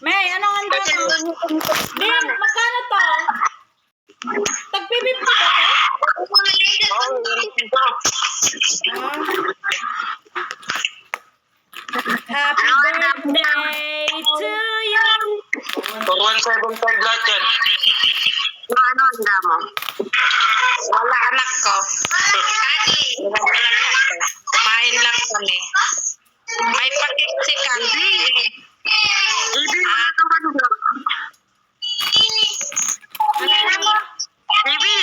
May, anong handa mo? Di, magkano to? Tag-50 ba to? Happy birthday to you. For 175 lahat yan. Ano handa mo? Wala anak ko. Kumain lang kami. May pakiksikan. Baby, wala ka ba dito? Baby!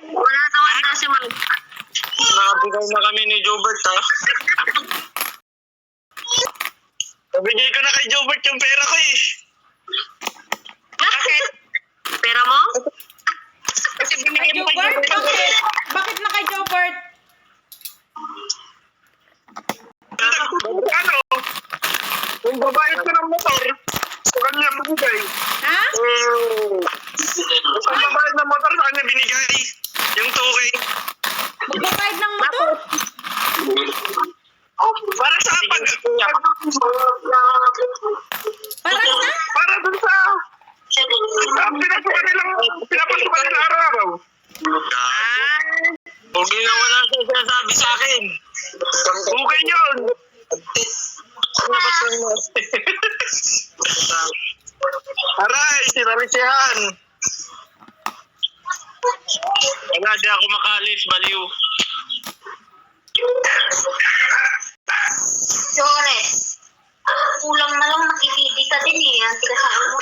Wala ka handa si Mike. Nakabigay na kami ni Jobert, ha? Nabigay ko na kay Jobert yung pera ko, eh. Bakit? Pera mo? Kasi Kay binigyan mo kay Jobert? Jobert. Bakit? Bakit na kay Jobert? Ano? Yung babayad ko ng motor, sa kanya binigay. Ha? Yung babayad ng motor, sa kanya binigay. Yung 2K. Magbabayad ng motor? Para sa pag... Para sa? Para dun sa... Pinapasukan nila araw-araw. Huwag ginawa na siya sinasabi sa akin. Okay yun. Aray, sinalisihan. Wala, di ako makalis, baliw. Sure. Kulang na lang nakikiti ka din eh. Ang tigasaan mo.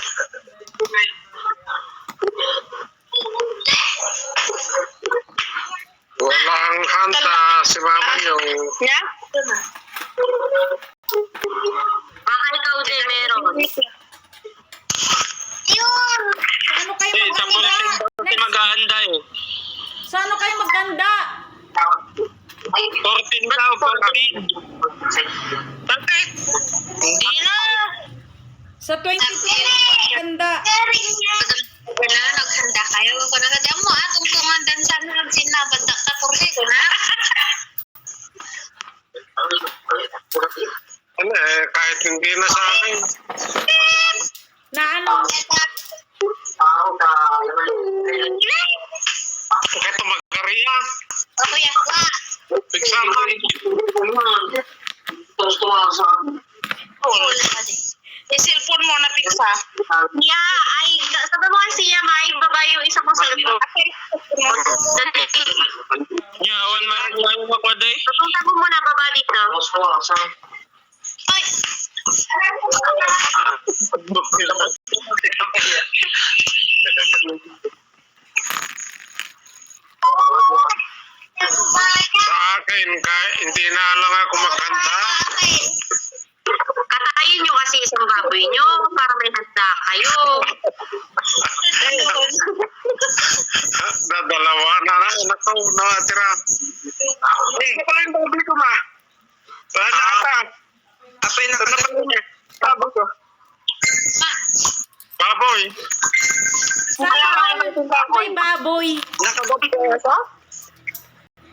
Walang hanta si mama niyo. Yeah? Baka ikaw din meron. Yun! Saan kayo Eh, sa maganda? kasi maghahanda eh. Saan kayo maganda? 14 daw, 14. Bakit? Hindi na. Sa 22 maganda. Wala, naghanda kayo. Kung naghanda mo, kung tumandan sana nagsinabanda ka, kursi ko na. Ano eh, kahit hindi na sa akin. Na ano? Kahit magkariya. O kuya, Pigsama. Yung cellphone mo na piksa. ay, sabi mo kasi siya, maibaba yung isa kong cellphone. Nyawan maraglayo ako day. Papunta mo muna baba dito. Ay! Sa akin, kahit hindi na lang ako maghanda. Katayin nyo kasi isang baboy nyo para may handa kayo. Dalawa na lang, anak ko, nakatira. Hindi pala yung baboy ko, ma. Wala na ata. Apay na ka na. Baboy ko. Baboy. Saan may baboy? Nakababoy ko ito?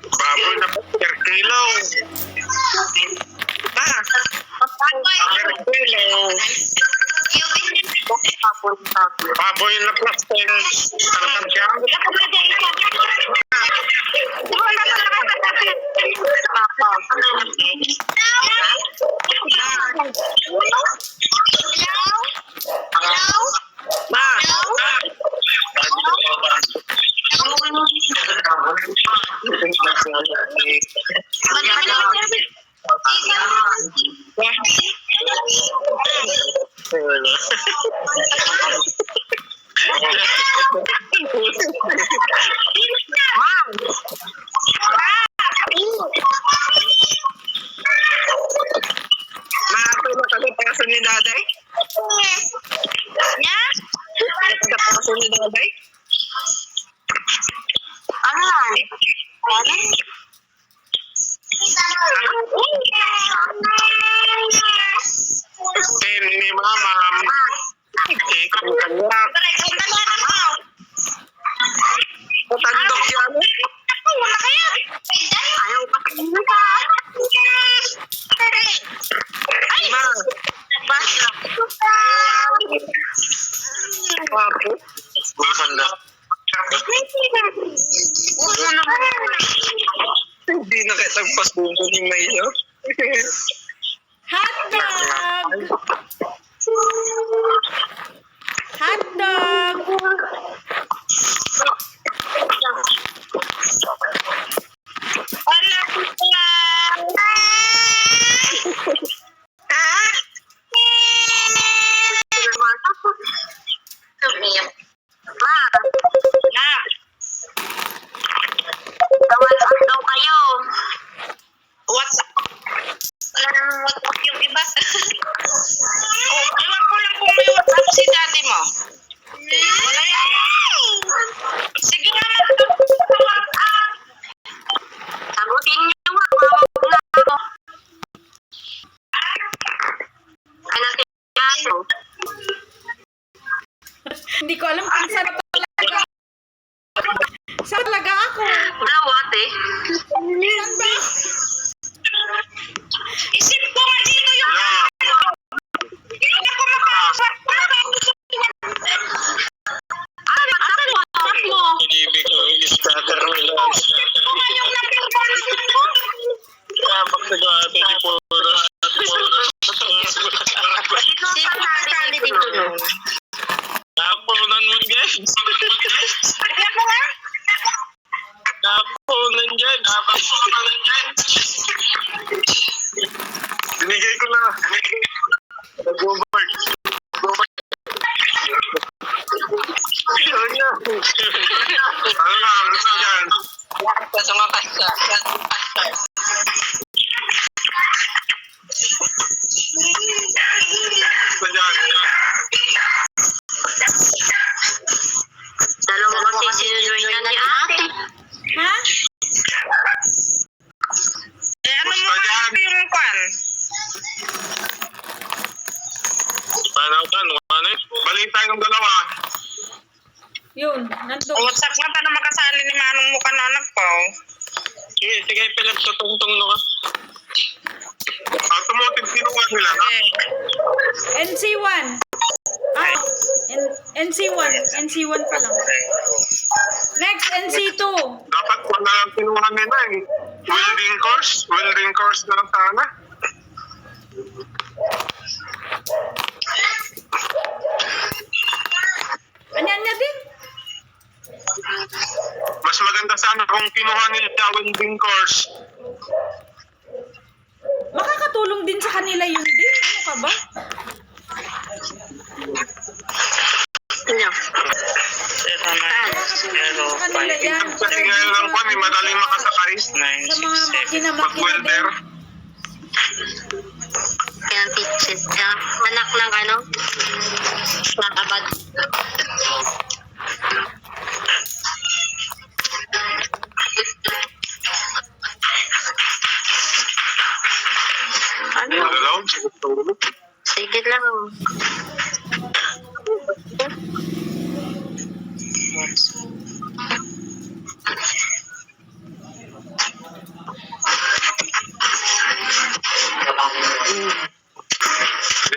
Baboy na per kilo. Per kilo. Baboy na plastic. Tantan siya. Ma. Nakapasa ni daday? Nakapasa ni daday? Tin ni mama. Ikong kanya. Patandok yan. Ayaw pa kayo. Ma. Basta. Apo. Gusanda. Huwag mo naman. Hindi na kitagpasubo ni Mayo. Hotdog! Hotdog! Wala ko lang. Ma, Na. WhatsApp daw kayo. What's up? Wala nang WhatsApp yung iba. Oh, ewan ko lang kung may WhatsApp si daddy mo. Wala yan. Sige nga, WhatsApp. Sagutin niyo nga, mawag na ako. Ano kayo? Hindi ko alam kung saan talaga. Saan talaga ako? Daw, ate. Saan ba? Isip ko nga dito yung... Hindi ako makausap. Ano, WhatsApp mo? Ibig ko scatter nila. Scatter. Kapag nag-ate ni Puro. Sino nakasali dito nun? Napunan mo guys. Bigyan mo nga. Napunan dyan. Binigay ko na. Nag-over. Yun na. Ano na, gusto dyan. Kasi mga kasa. Gusto dyan. Dalawa kasi sinujoin na ni ate. Ha? Eh, ano mo nga yung kwan? Paano ka? Balik tayo ng dalawa. Yun, nandun. WhatsApp nga para makasali ni Manong mo ka na anak ko. Sige, Philip, tutungtong no ka. Automotive kinuha nila, no? NC1. Ah, NC1. NC1 pa lang. Next, NC2. Dapat ko na lang kinuha nila eh. Welding course na lang sana. Anya-anya din. Mas maganda sana kung kinuha nila welding course. Makakatulong din sa kanila yun din. Ano ka ba? Ano? Sa kanila yan. Kasi ngayon lang po, madaling makasakay. Sa mga makina-makina Mag-welder. din. Yan, teacher. Anak ng ano? Nakabad. Ano? Magalaw? Sige lang.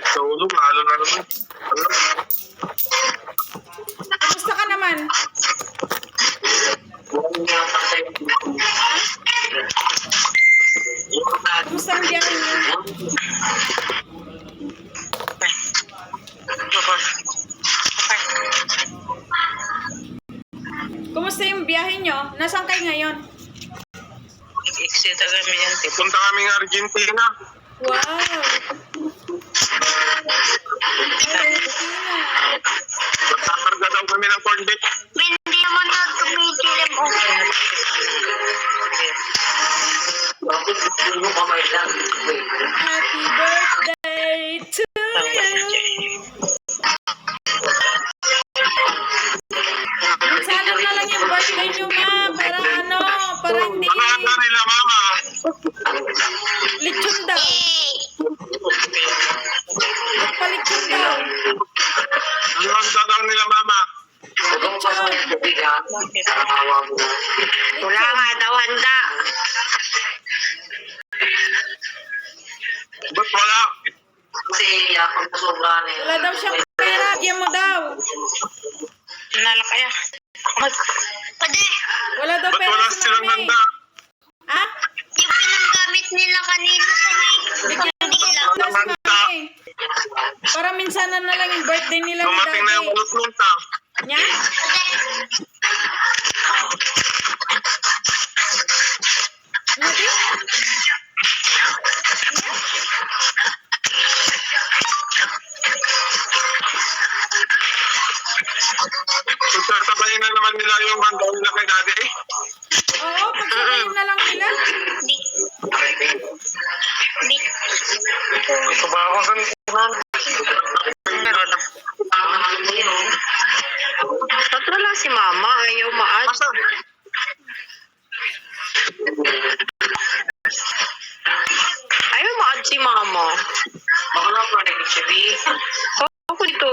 Sa ulo, mahalo na naman. Ano? Kamusta ka naman? Kamusta ang biyahe niyo? Kumusta yung biyahe niyo? Nasaan kayo ngayon? Exit kami yan. Punta kaming Argentina. Wow! Argentina. Magkakarga daw kami ng corn beef. Hindi naman na tumigilim o. Happy birthday to you! Salang na lang yung birthday niyo, ma. Para ano, para hindi Ano nila, mama? lechon daw. Magpalechon daw. Ano ang daw nila, mama? Lechon. Wala nga daw handa. Ba't wala? Kasi ako na sobrang Wala daw siyang pera. Bigyan mo daw. nala kaya. Pwede. Wala daw Ba't pera wala si silang mami. handa? Ah? Yung pinanggamit nila kanina sa Bigyan nila. daw si mami. Para minsanan na lang yung birthday nila ni Dumating na yung daddy. ulot-ulot ha. Nya? Nadi? Pagsasabayin na naman nila yung handa nila kay daddy. Oo, pagsabayin na lang nila. Di. Di. Ito ba ako ganito? Ba't wala si mama? Ayaw maat. Masa? Ayaw maat si mama. Wala pa nag-sabi. Ako dito.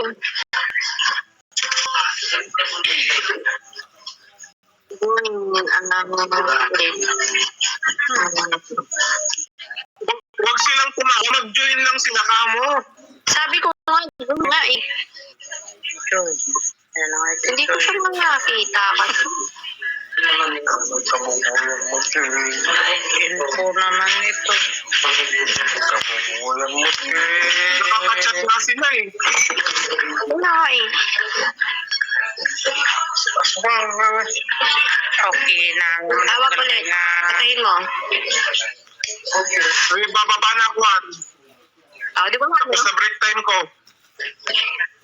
Huwag silang kumain. Mag-join lang sila kamo. Sabi ko nga eh. Hindi ko siya makakita kasi. Info naman ito. Nakaka-chat na sila eh. Wala eh. Okay na. Tawag ulit. Patayin mo. Ay, bababa na ako. Ah, di ba nga? Tapos na break time ko.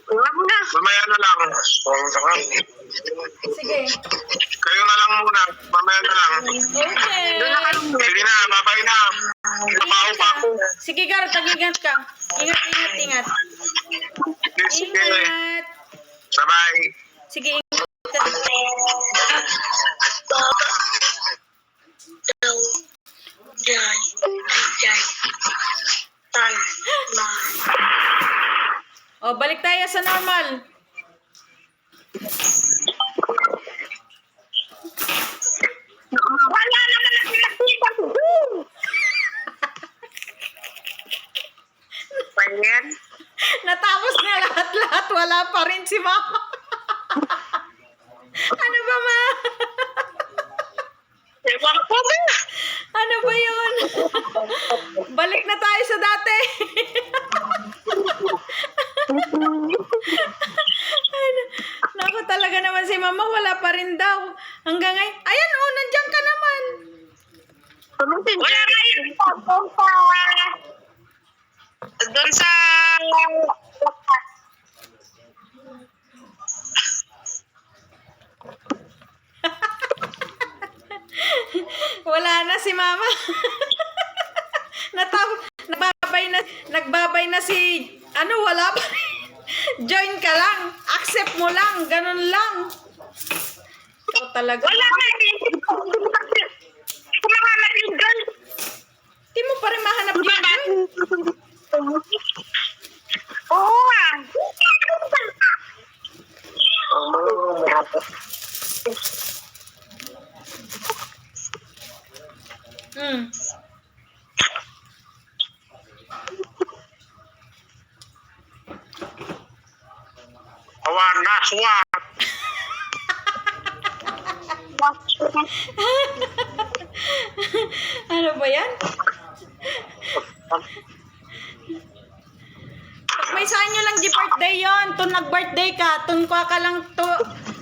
Wala mo na. Mamaya na lang. Sige. Kayo na lang muna. Mamaya na lang. Okay. Doon na kayo. Sige na, babay na. Trabaho pa ako. Sige, Gar, tag-ingat ka. Ingat, ingat, ingat. Sige. Ingat. Bye-bye. Sige, ingat. O, balik tayo sa normal. Wala naman ang nakita ko. Ayan. Natapos na lahat-lahat. Wala pa rin si mama. Ano ba, ma? Ewan ko ba? Ano ba yun? Balik na tayo sa dati. Ay, naku, talaga naman si mama. Wala pa rin daw. Hanggang ngayon. Ayan, oh, nandiyan ka naman. Wala na yun. Doon sa... Wala na si mama. Nagbabay na si, ano, wala pa rin. Join ka lang. Accept mo lang. Ganun lang. Ikaw talaga. Wala na yun. Kumahanap yung girl. Di mo pa rin mahanap yung join. Oo nga. Hmm. Awan na, swat. Ano ba yan? Pag may saan nyo lang di birthday yon, tun nag-birthday ka, tun kwa ka lang to,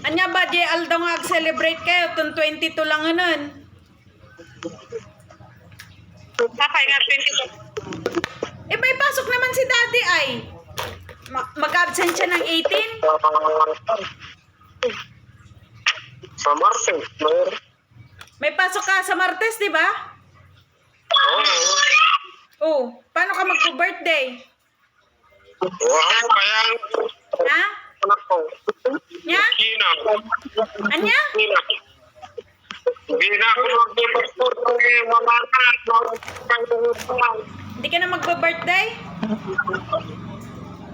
anya ba di aldo nga celebrate kayo, tun 22 lang anon. Kapay nga 22. Eh may pasok naman si daddy ay. Mag-absent siya ng 18? Sa Martes, May pasok ka sa Martes, di ba? Oh, paano ka mag-birthday? wow, kaya Ha? anak ko. Nya? Gina. Anya? Gina. Gina ako mag-passport ng mga anak. Hindi ka na mag-birthday?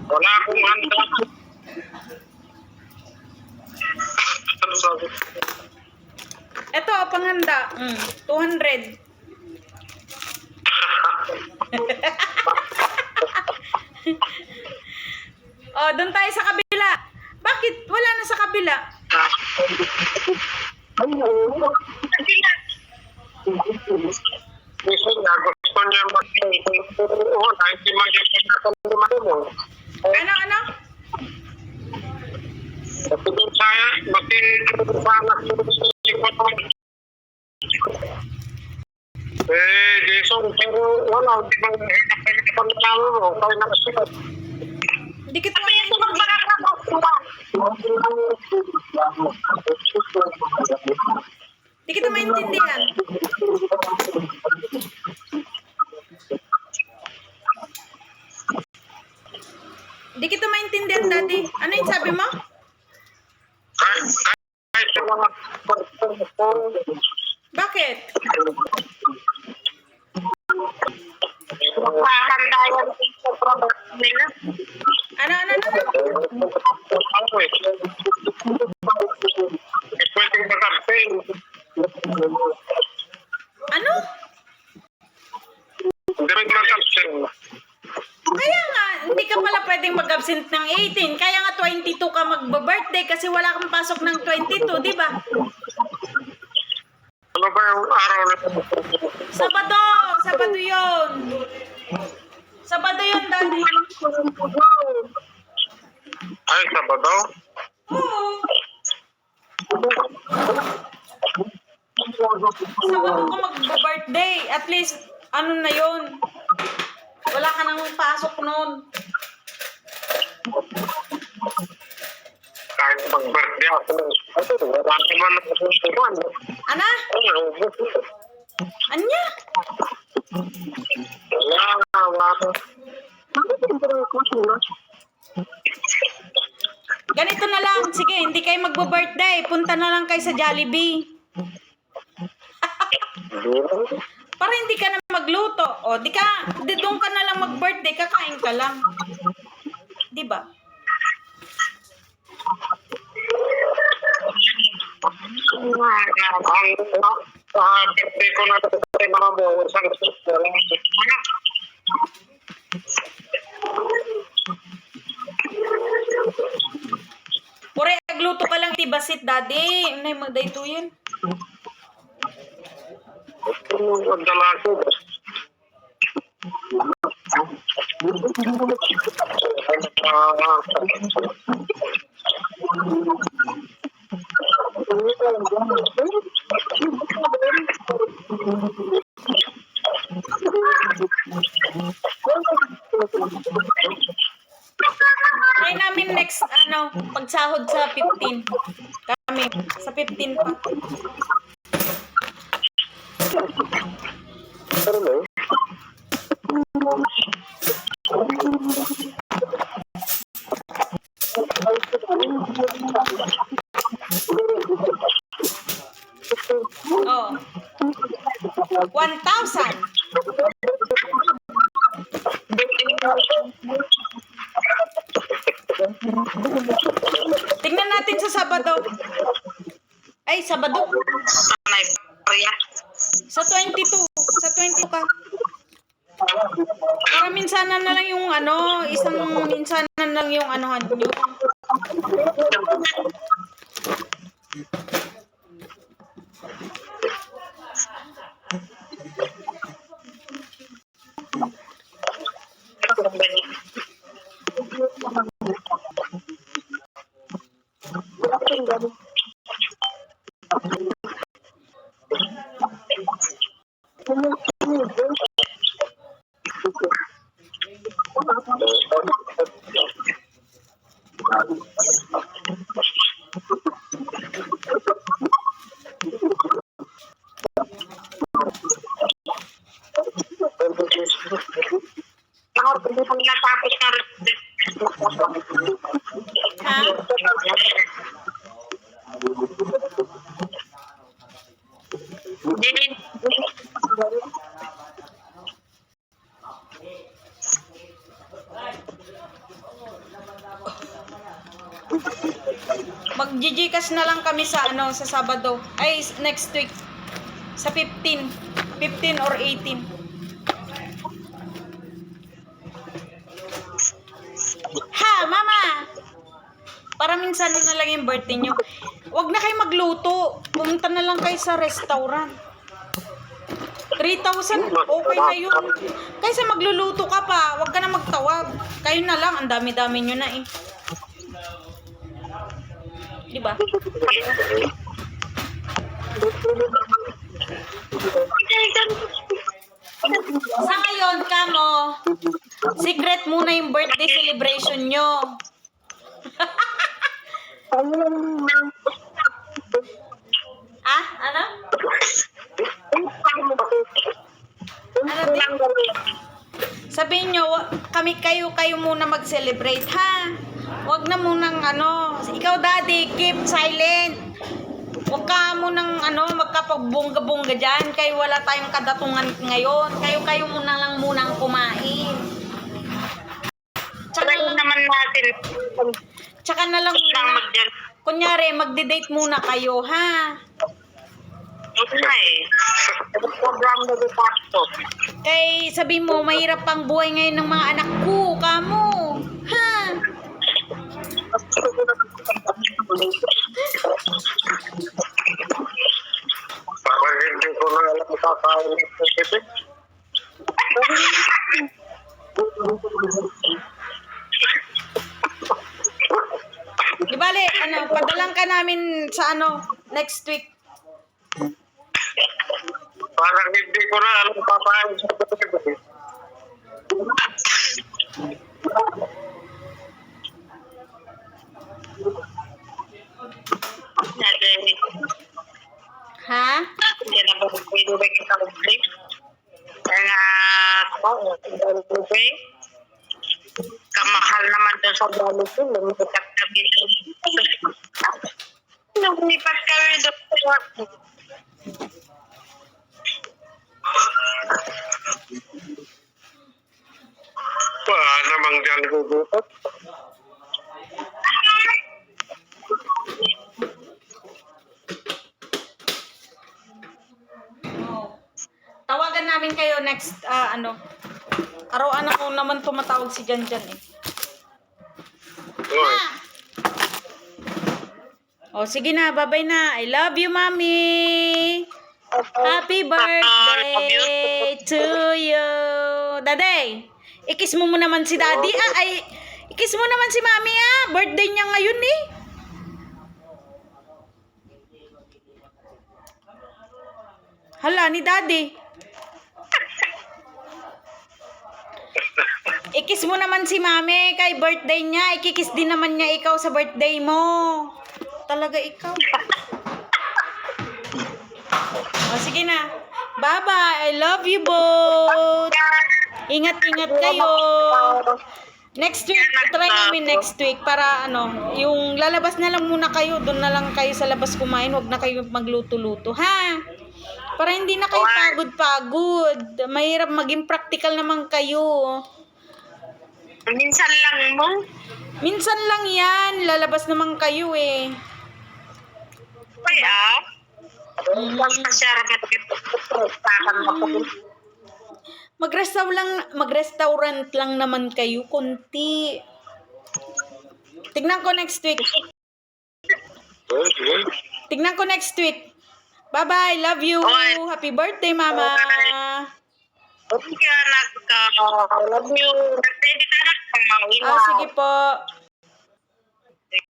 Wala akong handa. Ano sabi? Eto, panghanda. 200. Oh, doon tayo sa kabila. Bakit? Wala na sa kabila. Ano? Jason, pero wala, hindi bang pagkakalo mo, kaya nakasikat. Hindi kita maintindihan. Hindi kita maintindihan. Hindi kita maintindihan, Daddy. Ano yung sabi mo? Kahit sa mga Bakit? Kakandayan sa product nila. Ano? pwedeng mag-abstain. Ano? Hindi rin mag-abstain. Kaya nga, hindi ka pala pwedeng mag-absent ng 18. Kaya nga 22 ka magba-birthday kasi wala kang pasok ng 22, di ba? Ano ba yung araw na Sabado yun. Sabado yun, Daddy. Ay, Sabado? Oo. Sabado ka magba-birthday. At least, ano na yun? Wala ka nang pasok nun. Kahit mag-birthday ako. Wala naman ako susuman. Ana? Anya? Wala. Ganito na lang. Sige, hindi kayo magba-birthday. Punta na lang kayo sa Jollibee. Para hindi ka na magluto. O, di doon ka na lang mag-birthday. Kakain ka lang. Di ba? Ang birthday ko na ito sa mga mo, isang sister. Pure, agluto ka lang tibasit, Daddy. Ano yung magdayto yun? Ang dala ko. Try namin next, pagsahod sa 15. Kami, sa 15 pa. Oh. 1,000. Tingnan natin sa Sabado. Ay, Sabado. Anay, Priya. Sa 22. Sa 20 ka. Para minsanan na lang yung isang minsanan na lang yung anuhan nyo. Natapos na Ha? Mag-GGcash na lang kami sa sa Sabado. Ay, next week. Sa 15. 15 or 18. Ha, Mama! Para minsan na lang yung birthday nyo. Huwag na kayo magluto. Pumunta na lang kayo sa restaurant. 3,000, okay na yun. Kaysa magluluto ka pa, wag ka na magtawag. Kayo na lang, ang dami-dami nyo na eh. Diba? Sa ngayon, kamo, secret muna yung birthday celebration nyo. Ah, ano? Ano din? Sabihin nyo, kayo muna mag-celebrate, ha? Huwag na munang ikaw daddy, keep silent. Huwag ka munang magkapagbongga-bongga dyan. Kayo wala tayong kadatungan ngayon. Kayo muna lang munang kumain. Tsaka naman natin. Tsaka na lang muna. Kunyari, magde-date muna kayo, ha? Okay na eh. Program na dito. Kay sabi mo, mahirap pang buhay ngayon ng mga anak ko, kamo. Ha? Parang hindi ko na alam kakain ito. Di bale, padalang ka namin sa next week. Parang hindi ko na alam kakain ito. Ha? Hindi na ba pwede ba kita mag-break? Kaya kamahal naman doon sa Jollibee. Lumipat kami doon. Lumipat kami doon. Paano namang dyan gugutot? Tawagan namin kayo next, araw-ano ko naman tumatawag si Janjan eh. Oy. Oh, sige na, bye-bye na. I love you, Mommy. Happy birthday to you. Daday, ikis mo naman si Daddy. Ikis mo naman si Mommy Birthday niya ngayon eh. Hala, ni Daddy. Ikis mo naman si Mami kay birthday niya. Ikikis din naman niya ikaw sa birthday mo. Talaga ikaw. O, sige na. Bye-bye. I love you both. Ingat-ingat kayo. Next week, try namin next week para yung lalabas na lang muna kayo. Doon na lang kayo sa labas kumain. Huwag na kayo magluto-luto, ha? Para hindi na kayo pagod-pagod. Mahirap maging practical naman kayo. Minsan lang mo. Minsan lang yan. Lalabas naman kayo eh. Kaya, huwag na siya Mag-restaurant lang naman kayo. Kunti. Tignan ko next week. Tignan ko next week. Bye-bye. Love you. Happy birthday, Mama. Kaya love you. Pwede ka na. Sige po.